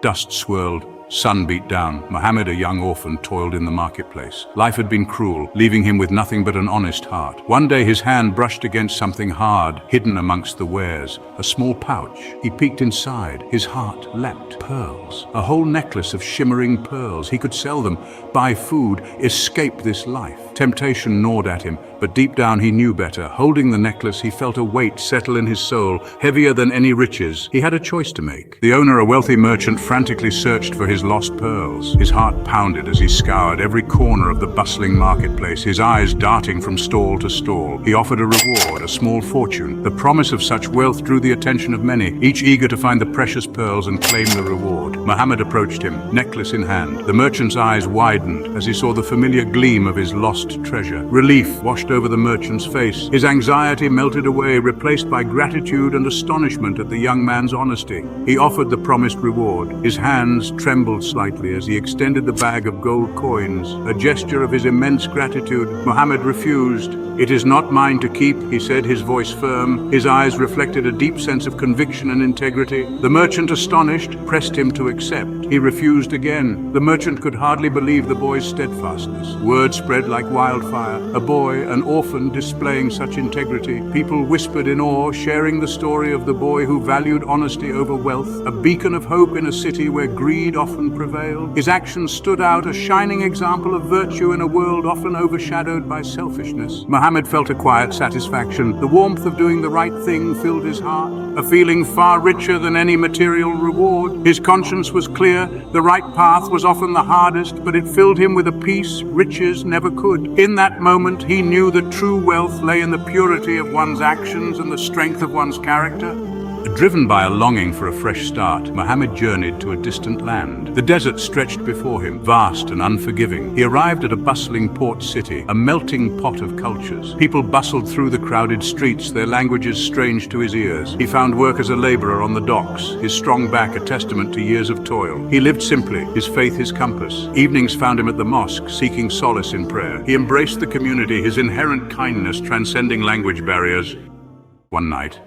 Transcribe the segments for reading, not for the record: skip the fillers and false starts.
Dust swirled, sun beat down. Mohammed, a young orphan, toiled in the marketplace. Life had been cruel, leaving him with nothing but an honest heart. One day his hand brushed against something hard, hidden amongst the wares, a small pouch. He peeked inside. His heart leapt. Pearls. A whole necklace of shimmering pearls. He could sell them, buy food, escape this life. Temptation gnawed at him, but deep down he knew better. Holding the necklace, he felt a weight settle in his soul, heavier than any riches. He had a choice to make. The owner, a wealthy merchant, frantically searched for his lost pearls. His heart pounded as he scoured every corner of the bustling marketplace, his eyes darting from stall to stall. He offered a reward, a small fortune. The promise of such wealth drew the attention of many, each eager to find the precious pearls and claim the reward. Mohammed approached him, necklace in hand. The merchant's eyes widened as he saw the familiar gleam of his lost treasure. Relief washed over the merchant's face. His anxiety melted away, replaced by gratitude and astonishment at the young man's honesty. He offered the promised reward. His hands trembled slightly as he extended the bag of gold coins, a gesture of his immense gratitude. Mohammed refused. "It is not mine to keep," he said, his voice firm. His eyes reflected a deep sense of conviction and integrity. The merchant, astonished, pressed him to accept. He refused again. The merchant could hardly believe the boy's steadfastness. Word spread like wildfire. A boy, an orphan, displaying such integrity. People whispered in awe, sharing the story of the boy who valued honesty over wealth, a beacon of hope in a city where greed often prevailed. His actions stood out, a shining example of virtue in a world often overshadowed by selfishness. Mohammed felt a quiet satisfaction. The warmth of doing the right thing filled his heart, a feeling far richer than any material reward. His conscience was clear. The right path was often the hardest, but it filled him with a peace riches never could. In that moment, he knew that true wealth lay in the purity of one's actions and the strength of one's character. Driven by a longing for a fresh start, Mohammed journeyed to a distant land. The desert stretched before him, vast and unforgiving. He arrived at a bustling port city, a melting pot of cultures. People bustled through the crowded streets, their languages strange to his ears. He found work as a laborer on the docks, his strong back a testament to years of toil. He lived simply, his faith his compass. Evenings found him at the mosque, seeking solace in prayer. He embraced the community, his inherent kindness transcending language barriers. One night,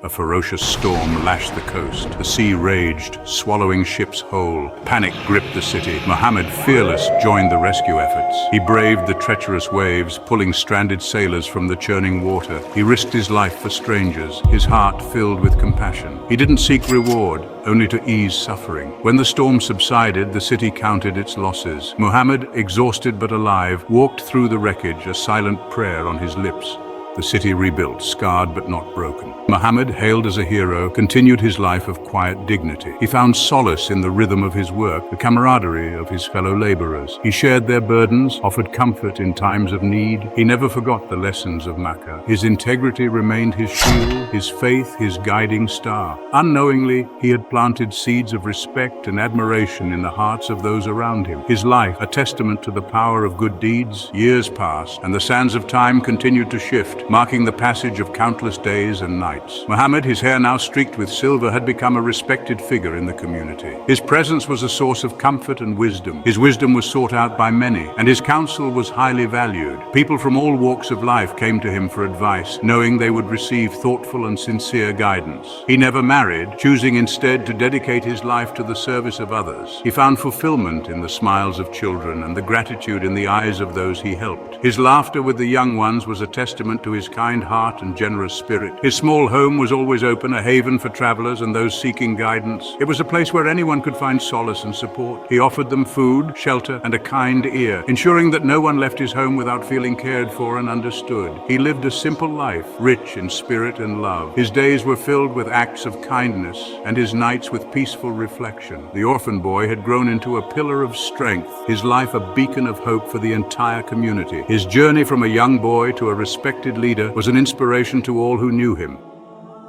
a ferocious storm lashed the coast. The sea raged, swallowing ships whole. Panic gripped the city. Mohammed, fearless, joined the rescue efforts. He braved the treacherous waves, pulling stranded sailors from the churning water. He risked his life for strangers, his heart filled with compassion. He didn't seek reward, only to ease suffering. When the storm subsided, the city counted its losses. Mohammed, exhausted but alive, walked through the wreckage, a silent prayer on his lips. The city rebuilt, scarred but not broken. Mohammed, hailed as a hero, continued his life of quiet dignity. He found solace in the rhythm of his work, the camaraderie of his fellow laborers. He shared their burdens, offered comfort in times of need. He never forgot the lessons of Makkah. His integrity remained his shield, his faith his guiding star. Unknowingly, he had planted seeds of respect and admiration in the hearts of those around him. His life, a testament to the power of good deeds. Years passed, and the sands of time continued to shift, marking the passage of countless days and nights. Mohammed, his hair now streaked with silver, had become a respected figure in the community. His presence was a source of comfort and wisdom. His wisdom was sought out by many, and his counsel was highly valued. People from all walks of life came to him for advice, knowing they would receive thoughtful and sincere guidance. He never married, choosing instead to dedicate his life to the service of others. He found fulfillment in the smiles of children and the gratitude in the eyes of those he helped. His laughter with the young ones was a testament to his kind heart and generous spirit. His small home was always open, a haven for travelers and those seeking guidance. It was a place where anyone could find solace and support. He offered them food, shelter, and a kind ear, ensuring that no one left his home without feeling cared for and understood. He lived a simple life, rich in spirit and love. His days were filled with acts of kindness, and his nights with peaceful reflection. The orphan boy had grown into a pillar of strength, his life a beacon of hope for the entire community. His journey from a young boy to a respected leader was an inspiration to all who knew him.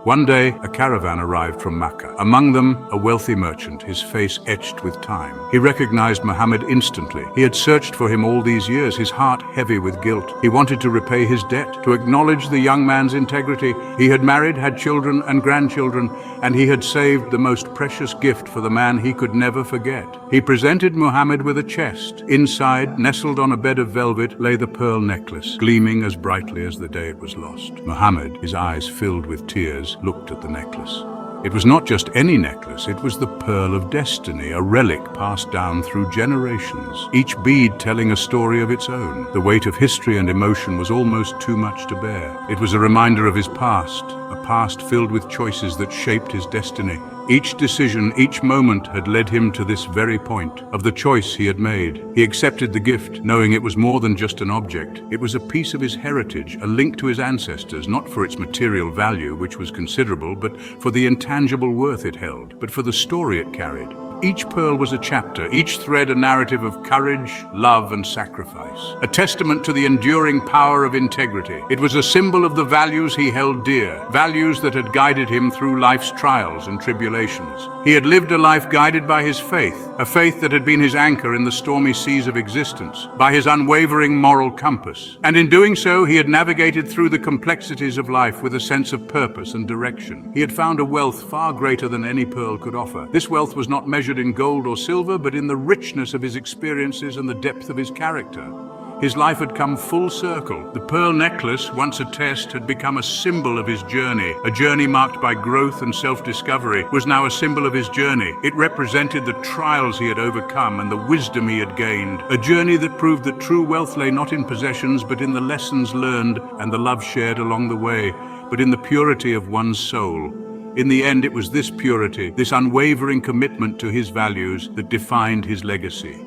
One day, a caravan arrived from Makkah. Among them, a wealthy merchant, his face etched with time. He recognized Mohammed instantly. He had searched for him all these years, his heart heavy with guilt. He wanted to repay his debt, to acknowledge the young man's integrity. He had married, had children and grandchildren, and he had saved the most precious gift for the man he could never forget. He presented Mohammed with a chest. Inside, nestled on a bed of velvet, lay the pearl necklace, gleaming as brightly as the day it was lost. Mohammed, his eyes filled with tears, looked at the necklace. It was not just any necklace, it was the pearl of destiny, a relic passed down through generations, each bead telling a story of its own. The weight of history and emotion was almost too much to bear. It was a reminder of his past, a past filled with choices that shaped his destiny. Each decision, each moment had led him to this very point, of the choice he had made. He accepted the gift, knowing it was more than just an object. It was a piece of his heritage, a link to his ancestors, not for its material value, which was considerable, but for the intangible worth it held, but for the story it carried. Each pearl was a chapter, each thread a narrative of courage, love, and sacrifice. A testament to the enduring power of integrity. It was a symbol of the values he held dear, values that had guided him through life's trials and tribulations. He had lived a life guided by his faith, a faith that had been his anchor in the stormy seas of existence, by his unwavering moral compass. And in doing so, he had navigated through the complexities of life with a sense of purpose and direction. He had found a wealth far greater than any pearl could offer. This wealth was not measured in gold or silver, but in the richness of his experiences and the depth of his character. His life had come full circle. The pearl necklace, once a test, had become a symbol of his journey. A journey marked by growth and self-discovery was now a symbol of his journey. It represented the trials he had overcome and the wisdom he had gained. A journey that proved that true wealth lay not in possessions, but in the lessons learned and the love shared along the way, but in the purity of one's soul. In the end, it was this purity, this unwavering commitment to his values, that defined his legacy.